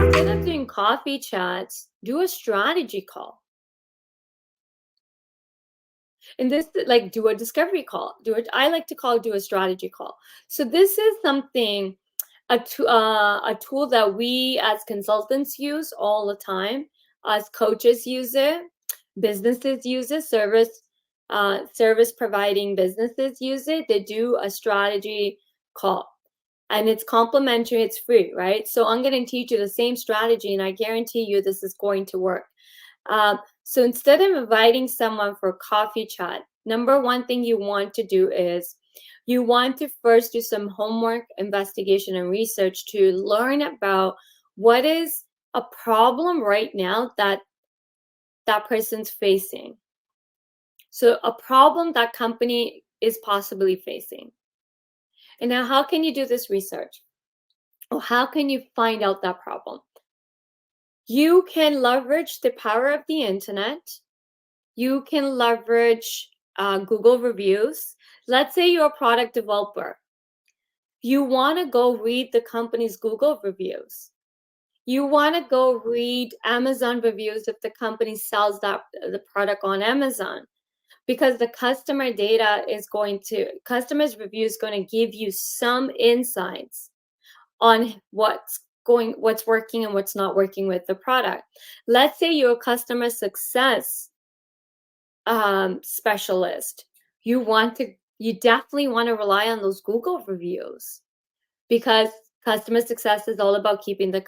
Instead of doing coffee chats, do a strategy call. And this, like, do a discovery call. I like to do a strategy call. So this is something, a tool that we as consultants use all the time. As coaches use it, businesses use it, service providing businesses use it. They do a strategy call, and it's complimentary, it's free, right? So I'm going to teach you the same strategy, and I guarantee you this is going to work. So instead of inviting someone for coffee chat, number one thing you want to do is you want to first do some homework, investigation, and research to learn about what is a problem right now that that person's facing. So a problem that company is possibly facing. And now how can you do this research? Or how can you find out that problem? You can leverage the power of the internet. You can leverage Google reviews. Let's say you're a product developer. You want to go read the company's Google reviews. You want to go read Amazon reviews if the company sells the product on Amazon, because the customer data is customers review is going to give you some insights on what's working and what's not working with the product. Let's say you're a customer success specialist. You definitely want to rely on those Google reviews, because customer success is all about keeping the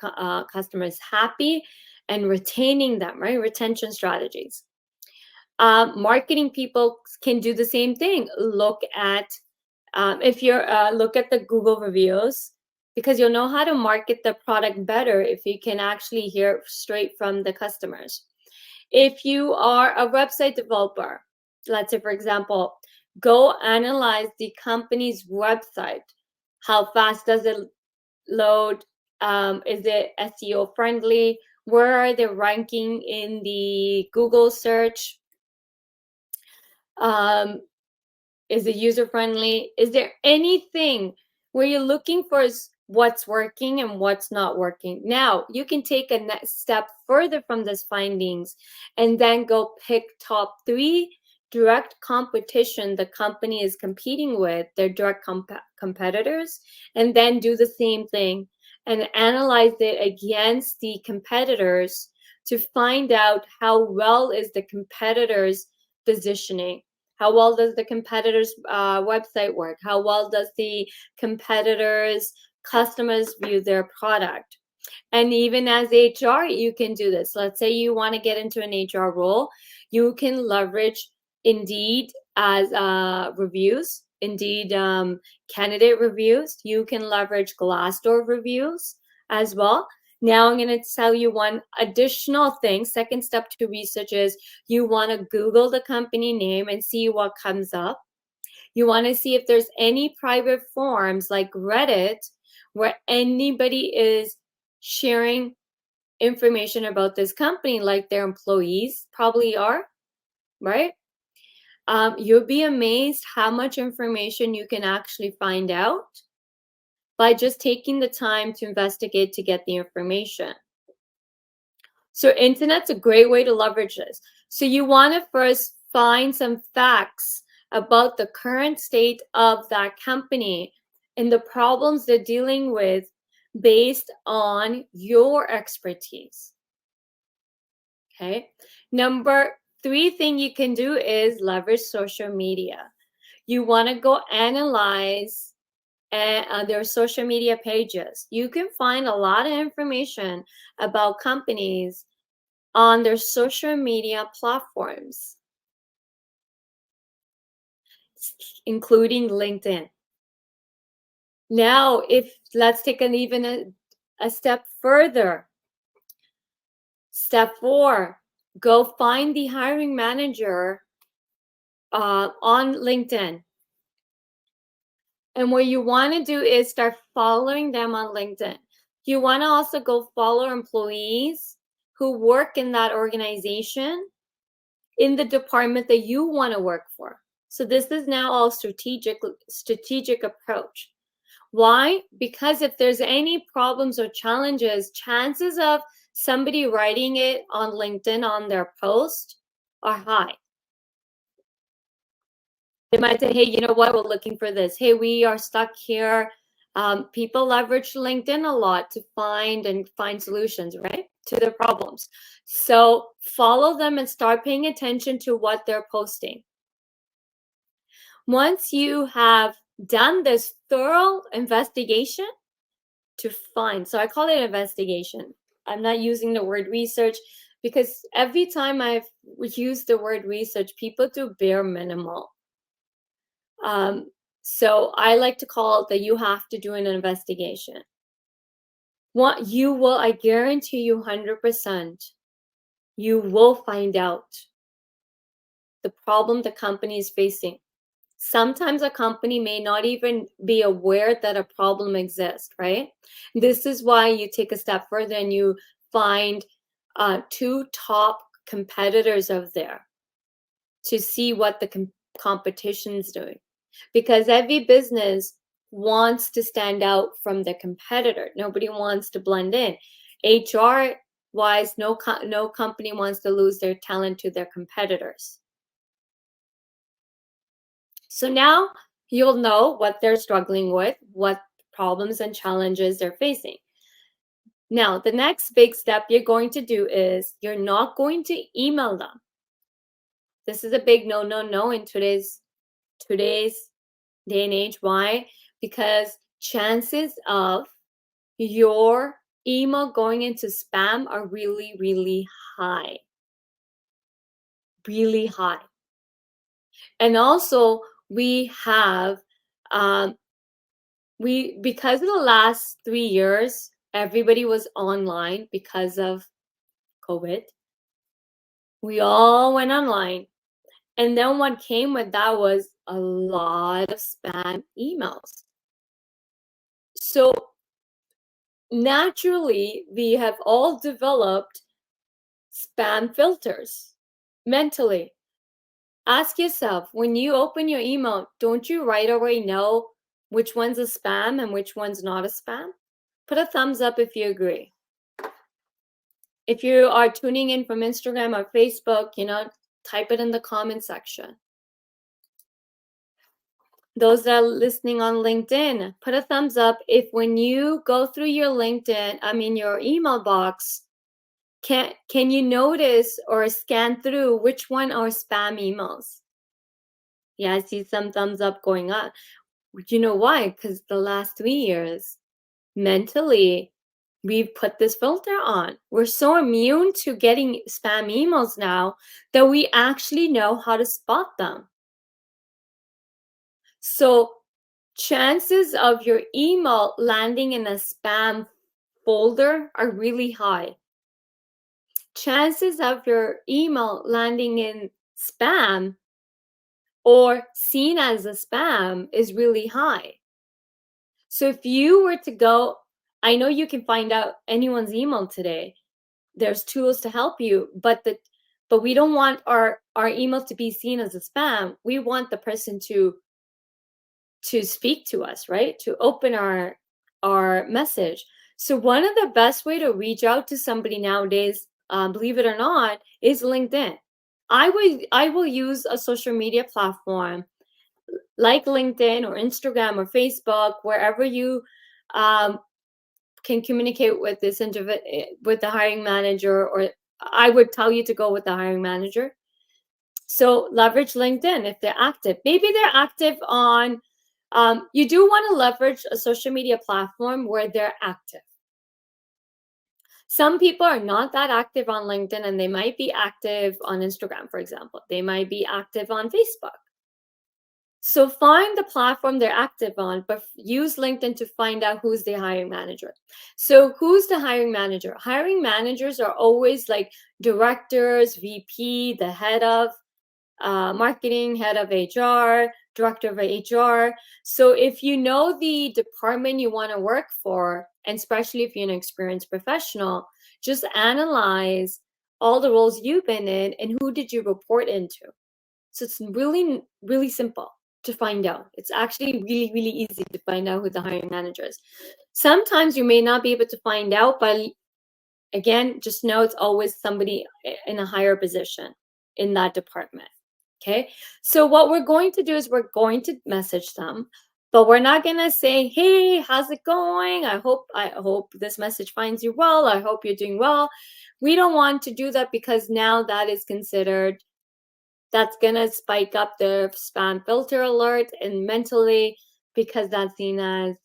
customers happy and retaining them, right? Retention strategies. Marketing people can do the same thing. Look at look at the Google reviews, because you'll know how to market the product better if you can actually hear straight from the customers. If you are a website developer, let's say, for example, go analyze the company's website. How fast does it load? Is it SEO friendly? Where are they ranking in the Google search? Is it user friendly? Is there anything where you're looking for what's working and what's not working? Now you can take a next step further from these findings and then go pick top 3 direct competition the company is competing with, their direct competitors, and then do the same thing and analyze it against the competitors to find out how well is the competitors positioning. How well does the competitor's website work? How well does the competitor's customers view their product? And even as HR, you can do this. Let's say you want to get into an HR role. You can leverage Indeed as reviews, Indeed candidate reviews. You can leverage Glassdoor reviews as well. Now I'm going to tell you one additional thing. Second step to research is you want to Google the company name and see what comes up. You want to see if there's any private forums like Reddit where anybody is sharing information about this company, like their employees probably are, right? You'll be amazed how much information you can actually find out by just taking the time to investigate to get the information. So internet's a great way to leverage this. So you want to first find some facts about the current state of that company and the problems they're dealing with based on your expertise. Okay. Number 3 thing you can do is leverage social media. You want to go analyze their social media pages. You can find a lot of information about companies on their social media platforms, including LinkedIn. Now, let's take even a step further. Step 4, go find the hiring manager on LinkedIn. And what you want to do is start following them on LinkedIn. You want to also go follow employees who work in that organization in the department that you want to work for. So this is now all strategic approach. Why? Because if there's any problems or challenges, chances of somebody writing it on LinkedIn on their post are high. They might say, hey, you know what? We're looking for this. Hey, we are stuck here. People leverage LinkedIn a lot to find solutions, right, to their problems. So follow them and start paying attention to what they're posting. Once you have done this thorough investigation to find, so I call it investigation. I'm not using the word research because every time I've used the word research, people do bare minimal. So I like to call it that you have to do an investigation. What you will, I guarantee you 100%, you will find out the problem the company is facing. Sometimes a company may not even be aware that a problem exists, right? This is why you take a step further and you find two top competitors of there to see what the competition's doing. Because every business wants to stand out from the competitor. Nobody wants to blend in. HR wise, no company wants to lose their talent to their competitors. So now you'll know what they're struggling with, what problems and challenges they're facing. Now, the next big step you're going to do is you're not going to email them. This is a big no, no, no in today's day and age. Why? Because chances of your email going into spam are really, really high. Really high. And also, we have, because of the last 3 years, everybody was online because of COVID. We all went online. And then what came with that was a lot of spam emails. So naturally, we have all developed spam filters mentally. Ask yourself, when you open your email, don't you right away know which one's a spam and which one's not a spam? Put a thumbs up if you agree. If you are tuning in from Instagram or Facebook, type it in the comment section. Those that are listening on LinkedIn, put a thumbs up if when you go through your your email box, can you notice or scan through which one are spam emails? Yeah, I see some thumbs up going on. You know why? Because the last 3 years, mentally, we've put this filter on. We're so immune to getting spam emails now that we actually know how to spot them. So chances of your email landing in a spam folder are really high. Chances of your email landing in spam or seen as a spam is really high. So if you were to go, I know you can find out anyone's email today. There's tools to help you, but we don't want our email to be seen as a spam. We want the person to speak to us, right? To open our message. So one of the best way to reach out to somebody nowadays, believe it or not, is LinkedIn. I will use a social media platform like LinkedIn or Instagram or Facebook, wherever you can communicate with with the hiring manager, or I would tell you to go with the hiring manager. So leverage LinkedIn if they're active. Maybe they're active on, you do want to leverage a social media platform where they're active. Some people are not that active on LinkedIn and they might be active on Instagram, for example. They might be active on Facebook. So find the platform they're active on, but use LinkedIn to find out who's the hiring manager. So who's the hiring manager? Hiring managers are always like directors, VP, the head of marketing, head of HR, director of HR. So if you know the department you want to work for, and especially if you're an experienced professional, just analyze all the roles you've been in and who did you report into. So it's really, really simple. to find out. It's actually really, really easy to find out who the hiring manager is. Sometimes you may not be able to find out, but again, just know it's always somebody in a higher position in that department. Okay, so what we're going to do is we're going to message them, but we're not gonna say, hey, how's it going? I hope this message finds you well. I hope you're doing well. We don't want to do that because now that is considered, that's gonna spike up the spam filter alert and mentally, because that's seen as,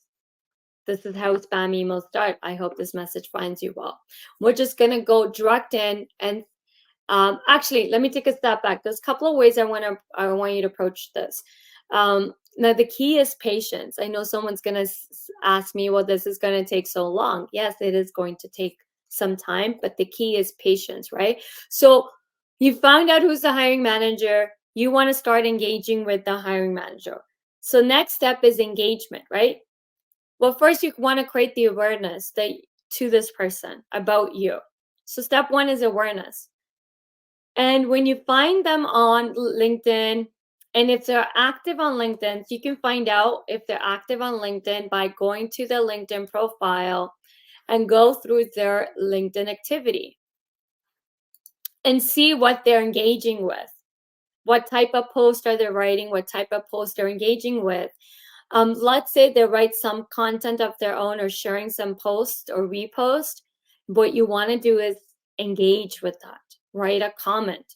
this is how spam emails start. I hope this message finds you well. We're just gonna go direct in and actually, let me take a step back. There's a couple of ways I want you to approach this. Now, the key is patience. I know someone's going to ask me, well, this is going to take so long. Yes, it is going to take some time, but the key is patience, right? So you found out who's the hiring manager. You want to start engaging with the hiring manager. So next step is engagement, right? Well, first you want to create the awareness to this person about you. So step one is awareness. And when you find them on LinkedIn, and if they're active on LinkedIn, you can find out if they're active on LinkedIn by going to their LinkedIn profile and go through their LinkedIn activity and see what they're engaging with. What type of post are they writing? What type of post they're engaging with? Let's say they write some content of their own or sharing some post or repost. What you want to do is engage with that. Write a comment,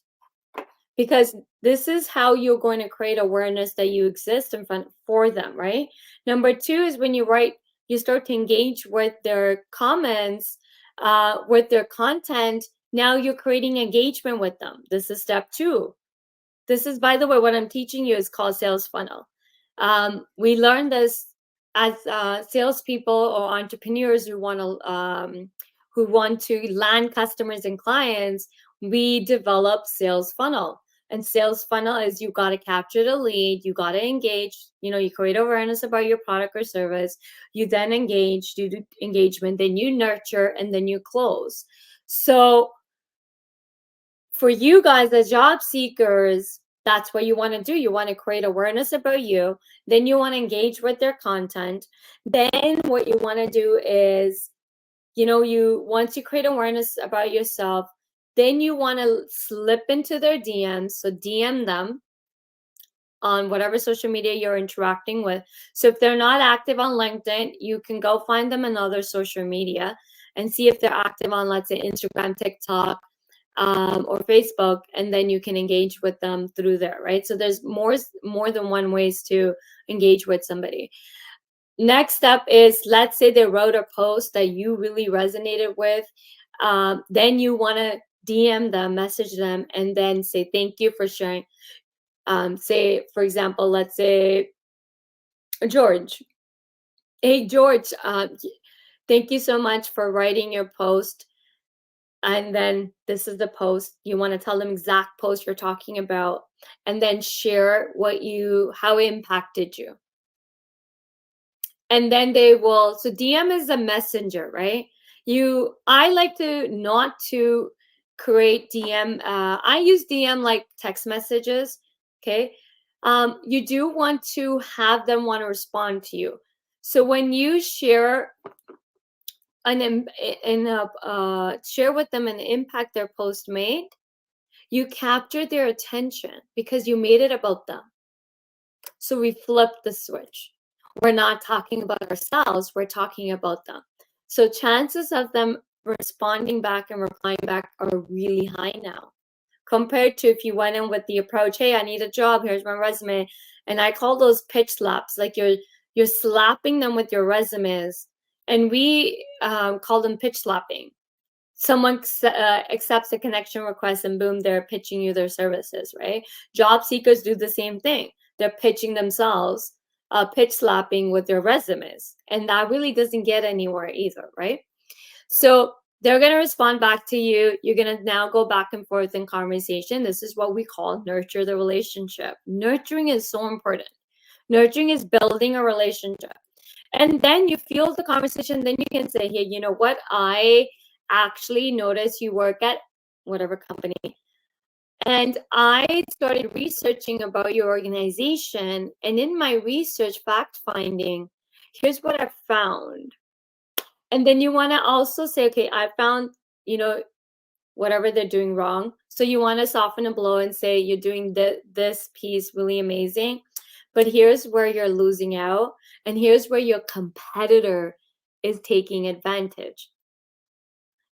because this is how you're going to create awareness that you exist in front for them, right? Number two is when you write, you start to engage with their comments, with their content. Now you're creating engagement with them. This is step two. This is, by the way, what I'm teaching you is called sales funnel. We learned this as salespeople or entrepreneurs who want to land customers and clients. We develop sales funnel, and sales funnel is, you got to capture the lead, you got to engage. You create awareness about your product or service. You then engage, do the engagement, then you nurture, and then you close. So for you guys as job seekers, that's what you want to do. You want to create awareness about you. Then you want to engage with their content. Then what you want to do is, once you create awareness about yourself, then you want to slip into their DMs. So DM them on whatever social media you're interacting with. So if they're not active on LinkedIn, you can go find them in other social media and see if they're active on, let's say, Instagram, TikTok, or Facebook, and then you can engage with them through there, right? So there's more than one ways to engage with somebody. Next step is, let's say they wrote a post that you really resonated with. Then you want to DM them, message them, and then say, thank you for sharing. Say, for example, let's say, George. Hey, George, thank you so much for writing your post. And then this is the post. You want to tell them exact post you're talking about, and then share how it impacted you. And then they will, so DM is a messenger, right? I like to not to create DM. I use DM like text messages, okay? You do want to have them want to respond to you. So when you share share with them an impact their post made, you capture their attention because you made it about them. So we flipped the switch. We're not talking about ourselves, we're talking about them. So chances of them responding back and replying back are really high now, compared to if you went in with the approach, hey, I need a job, here's my resume. And I call those pitch slaps, like you're slapping them with your resumes. And we call them pitch slapping. Someone accepts a connection request and boom, they're pitching you their services, right? Job seekers do the same thing. They're pitching themselves, pitch slapping with their resumes. And that really doesn't get anywhere either, right? So they're going to respond back to you. You're going to now go back and forth in conversation. This is what we call nurture the relationship. Nurturing is so important. Nurturing is building a relationship. And then you feel the conversation. Then you can say, hey, you know what? I actually noticed you work at whatever company. And I started researching about your organization. And in my research, fact finding, here's what I found. And then you want to also say, okay, I found, whatever they're doing wrong. So you want to soften a blow and say, you're doing this piece really amazing, but here's where you're losing out. And here's where your competitor is taking advantage.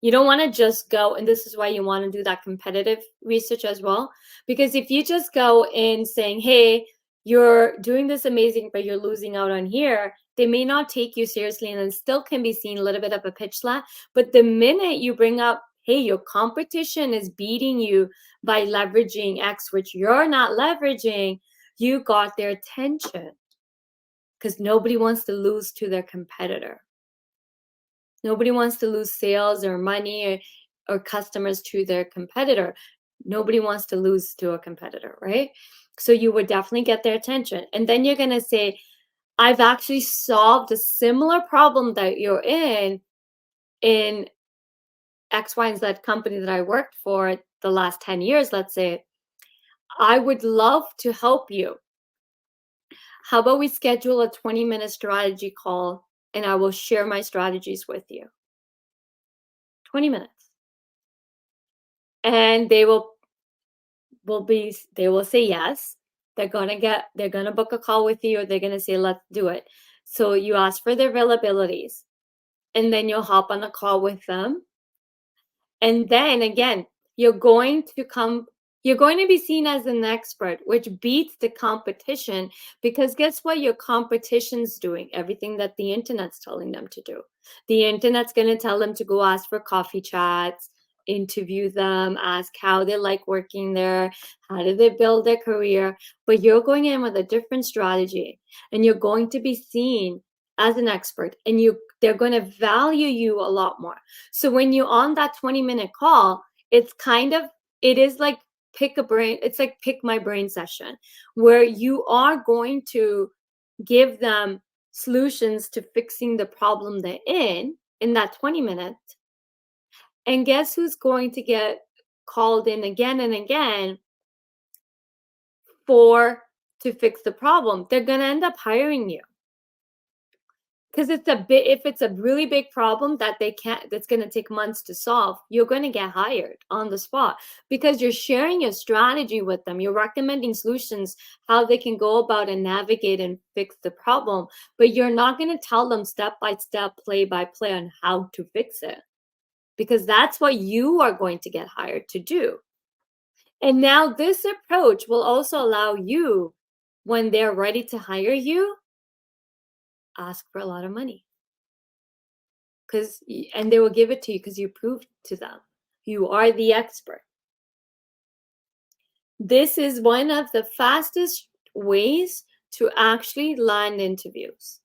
You don't want to just go, and this is why you want to do that competitive research as well. Because if you just go in saying, hey, you're doing this amazing, but you're losing out on here, they may not take you seriously and then still can be seen a little bit of a pitch slap. But the minute you bring up, hey, your competition is beating you by leveraging X, which you're not leveraging, you got their attention because nobody wants to lose to their competitor. Nobody wants to lose sales or money or customers to their competitor. Nobody wants to lose to a competitor, right? So you would definitely get their attention. And then you're going to say, I've actually solved a similar problem that you're in X, Y, and Z company that I worked for the last 10 years, let's say. I would love to help you. How about we schedule a 20-minute strategy call and I will share my strategies with you? 20 minutes. And they will say yes. They're gonna book a call with you, or they're gonna say, let's do it. So you ask for their availabilities, and then you'll hop on a call with them. And then again, you're going to be seen as an expert, which beats the competition, because guess what your competition's doing? Everything that the internet's telling them to do. The internet's going to tell them to go ask for coffee chats, interview them, ask how they like working there, how do they build their career. But you're going in with a different strategy, and you're going to be seen as an expert, and they're going to value you a lot more. So when you're on that 20-minute call, it is like it's like pick my brain session, where you are going to give them solutions to fixing the problem they're in that 20 minutes. And guess who's going to get called in again and again to fix the problem? They're going to end up hiring you. Because if it's a really big problem that's going to take months to solve, you're going to get hired on the spot, because you're sharing your strategy with them. You're recommending solutions, how they can go about and navigate and fix the problem, but you're not going to tell them step by step, play by play on how to fix it, because that's what you are going to get hired to do. And now this approach will also allow you, when they're ready to hire you, ask for a lot of money. And they will give it to you because you proved to them you are the expert. This is one of the fastest ways to actually land interviews.